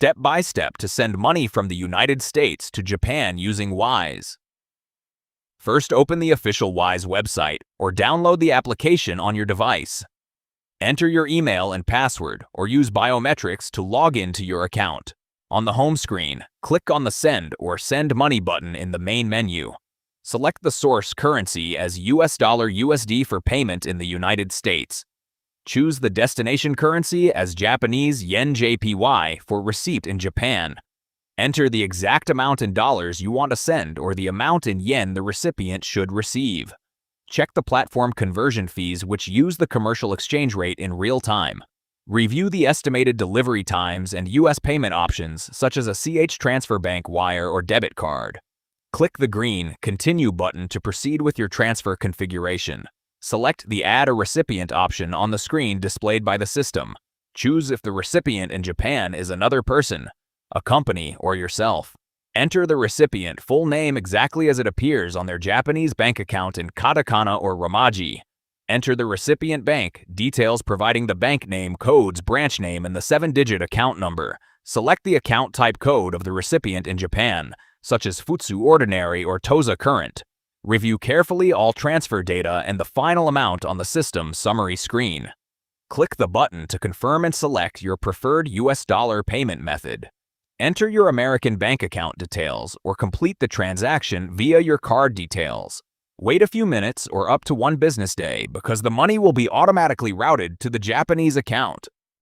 step by step to send money from the United States to Japan using Wise. First, open the official Wise website or download the application on your device. Enter your email and password or use biometrics to log into your account. On the home screen, click on the Send or Send Money button in the main menu. Select the source currency as US dollar USD for payment in the United States. Choose the destination currency as Japanese yen JPY for receipt in Japan. Enter the exact amount in dollars you want to send or the amount in yen the recipient should receive. Check the platform conversion fees, which use the commercial exchange rate in real time. Review the estimated delivery times and US payment options such as a CH transfer bank wire or debit card. Click the green Continue button to proceed with your transfer configuration. Select the Add a Recipient option on the screen displayed by the system. Choose if the recipient in Japan is another person, a company, or yourself. Enter the recipient full name exactly as it appears on their Japanese bank account in katakana or romaji. Enter the recipient bank details providing the bank name, codes, branch name, and the 7-digit account number. Select the account type code of the recipient in Japan, such as Futsu Ordinary or Toza Current. Review carefully all transfer data and the final amount on the system summary screen. Click the button to confirm and select your preferred US dollar payment method. Enter your American bank account details or complete the transaction via your card details. Wait a few minutes or up to 1 business day because the money will be automatically routed to the Japanese account.